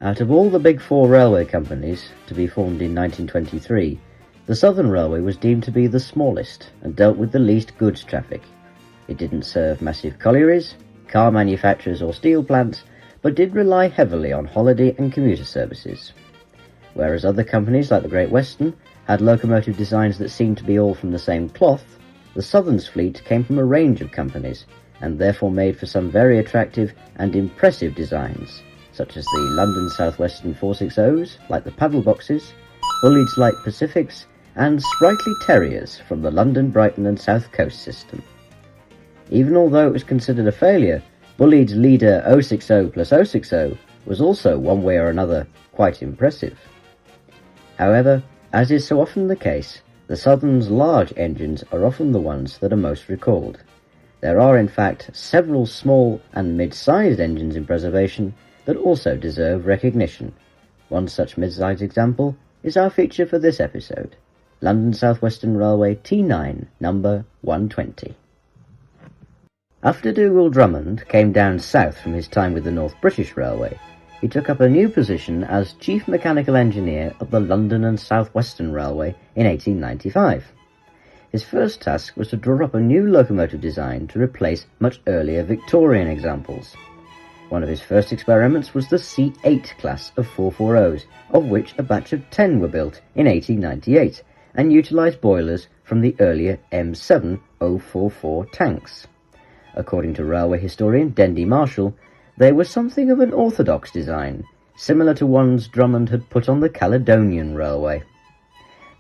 Out of all the big four railway companies to be formed in 1923, the Southern Railway was deemed to be the smallest and dealt with the least goods traffic. It didn't serve massive collieries, car manufacturers or steel plants, but did rely heavily on holiday and commuter services. Whereas other companies like the Great Western had locomotive designs that seemed to be all from the same cloth, the Southern's fleet came from a range of companies and therefore made for some very attractive and impressive designs, such as the London South Western 460s, like the paddle boxes, Bulleid's Light Pacifics, and sprightly Terriers from the London, Brighton and South Coast system. Even although it was considered a failure, Bulleid's leader 060 plus 060 was also, one way or another, quite impressive. However, as is so often the case, the Southern's large engines are often the ones that are most recalled. There are in fact several small and mid-sized engines in preservation that also deserve recognition. One such mid-sized example is our feature for this episode, London South Western Railway T9 number 120. After Dugald Drummond came down south from his time with the North British Railway, he took up a new position as Chief Mechanical Engineer of the London and South Western Railway in 1895. His first task was to draw up a new locomotive design to replace much earlier Victorian examples. One of his first experiments was the C8 class of 440s, of which a batch of 10 were built in 1898 and utilised boilers from the earlier M7 044 tanks. According to railway historian Dendy Marshall, they were something of an orthodox design, similar to ones Drummond had put on the Caledonian Railway.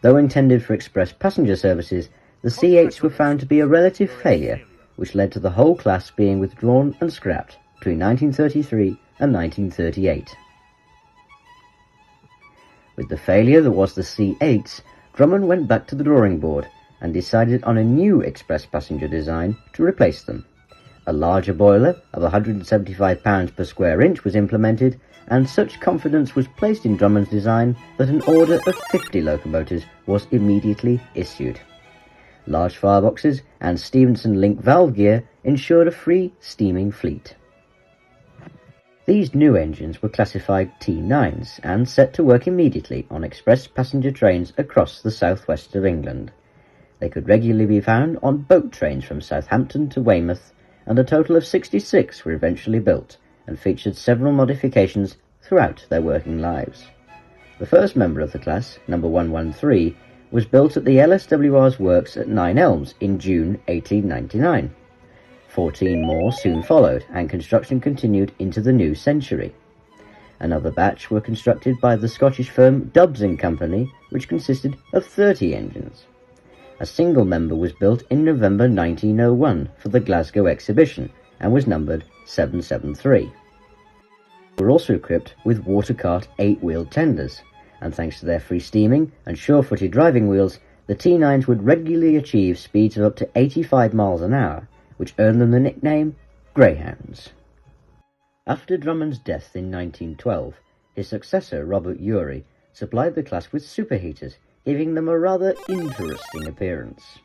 Though intended for express passenger services, the C8s were found to be a relative failure, which led to the whole class being withdrawn and scrapped between 1933 and 1938. With the failure that was the C8s, Drummond went back to the drawing board and decided on a new express passenger design to replace them. A larger boiler of 175 pounds per square inch was implemented, and such confidence was placed in Drummond's design that an order of 50 locomotives was immediately issued. Large fireboxes and Stephenson link valve gear ensured a free steaming fleet. These new engines were classified T9s and set to work immediately on express passenger trains across the southwest of England. They could regularly be found on boat trains from Southampton to Weymouth, and a total of 66 were eventually built and featured several modifications throughout their working lives. The first member of the class, number 113, was built at the LSWR's works at Nine Elms in June 1899. 14 more soon followed, and construction continued into the new century. Another batch were constructed by the Scottish firm Dubbs & Company, which consisted of 30 engines. A single member was built in November 1901 for the Glasgow exhibition and was numbered 773. They were also equipped with water-cart 8-wheeled tenders, and thanks to their free steaming and sure-footed driving wheels, the T9s would regularly achieve speeds of up to 85 miles an hour, which earned them the nickname Greyhounds. After Drummond's death in 1912, his successor, Robert Urey, supplied the class with superheaters, giving them a rather interesting appearance.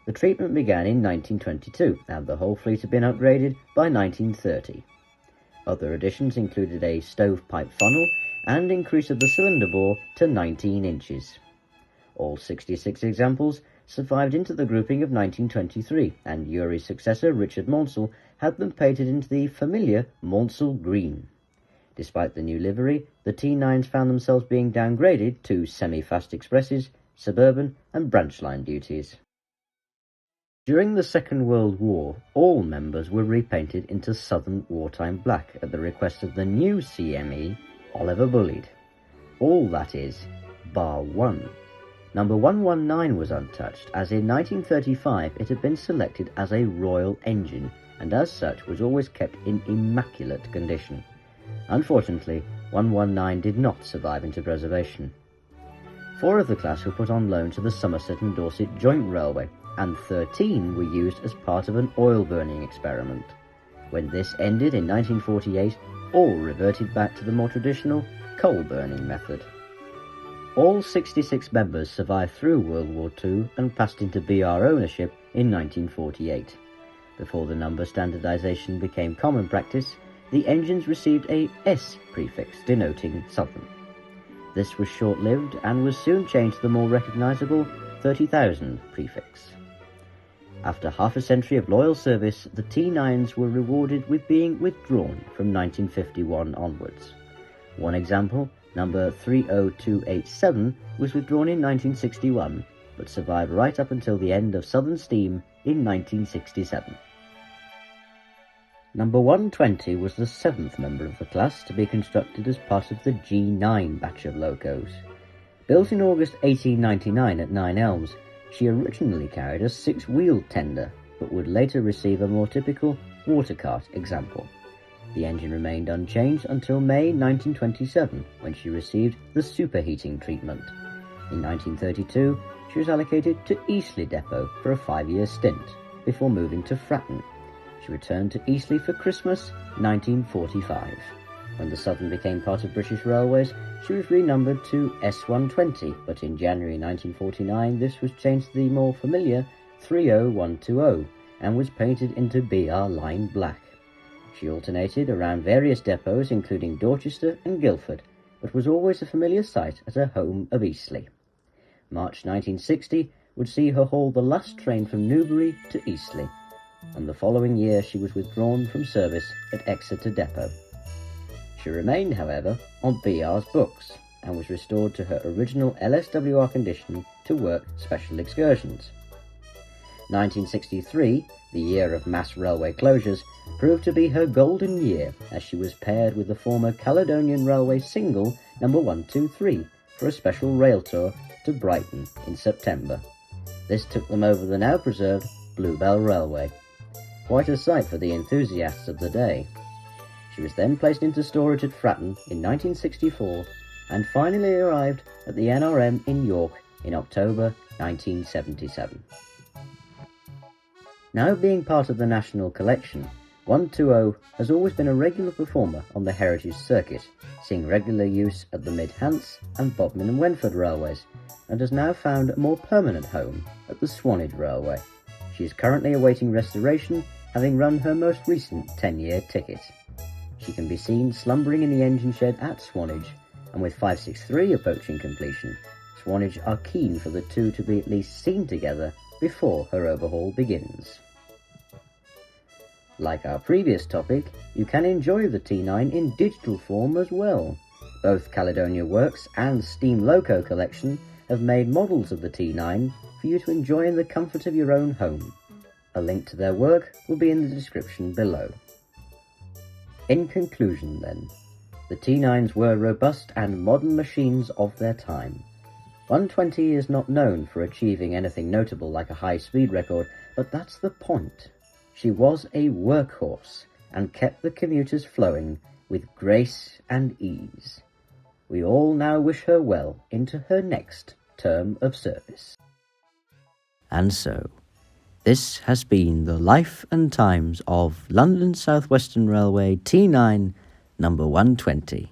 The treatment began in 1922, and the whole fleet had been upgraded by 1930. Other additions included a stovepipe funnel and increase of the cylinder bore to 19 inches. All 66 examples survived into the grouping of 1923, and Urey's successor, Richard Maunsell, had them painted into the familiar Maunsell Green. Despite the new livery, the T9s found themselves being downgraded to semi-fast expresses, suburban and branch line duties. During the Second World War, all members were repainted into Southern wartime black at the request of the new CME, Oliver Bulleid. All, that is, bar one. Number 119 was untouched, as in 1935 it had been selected as a Royal engine, and as such was always kept in immaculate condition. Unfortunately, 119 did not survive into preservation. 4 of the class were put on loan to the Somerset and Dorset Joint Railway, and 13 were used as part of an oil-burning experiment. When this ended in 1948, all reverted back to the more traditional coal-burning method. All 66 members survived through World War II and passed into BR ownership in 1948. Before the number standardization became common practice, the engines received a S prefix denoting Southern. This was short-lived and was soon changed to the more recognisable 30,000 prefix. After half a century of loyal service, the T9s were rewarded with being withdrawn from 1951 onwards. One example, number 30287, was withdrawn in 1961, but survived right up until the end of Southern Steam in 1967. Number 120 was the seventh member of the class to be constructed as part of the G9 batch of locos. Built in August 1899 at Nine Elms, she originally carried a six-wheeled tender, but would later receive a more typical water cart example. The engine remained unchanged until May 1927, when she received the superheating treatment. In 1932, she was allocated to Eastleigh Depot for a 5-year stint, before moving to Fratton. She returned to Eastleigh for Christmas 1945. When the Southern became part of British Railways, she was renumbered to S120, but in January 1949 this was changed to the more familiar 30120 and was painted into BR Line Black. She alternated around various depots including Dorchester and Guildford, but was always a familiar sight at her home of Eastleigh. March 1960 would see her haul the last train from Newbury to Eastleigh, and the following year she was withdrawn from service at Exeter Depot. She remained, however, on BR's books and was restored to her original LSWR condition to work special excursions. 1963, the year of mass railway closures, proved to be her golden year as she was paired with the former Caledonian Railway single number 123 for a special rail tour to Brighton in September. This took them over the now preserved Bluebell Railway. Quite a sight for the enthusiasts of the day. She was then placed into storage at Fratton in 1964 and finally arrived at the NRM in York in October 1977. Now being part of the National Collection, 120 has always been a regular performer on the Heritage Circuit, seeing regular use at the Mid-Hants and Bodmin and Wenford Railways, and has now found a more permanent home at the Swanage Railway. She is currently awaiting restoration, having run her most recent 10-year ticket. She can be seen slumbering in the engine shed at Swanage, and with 563 approaching completion, Swanage are keen for the two to be at least seen together before her overhaul begins. Like our previous topic, you can enjoy the T9 in digital form as well. Both Caledonia Works and Steam Loco Collection have made models of the T9 for you to enjoy in the comfort of your own home. A link to their work will be in the description below. In conclusion then, the T9s were robust and modern machines of their time. 120 is not known for achieving anything notable like a high-speed record, but that's the point. She was a workhorse and kept the commuters flowing with grace and ease. We all now wish her well into her next term of service. And so, this has been the life and times of London South Western Railway T9 number 120.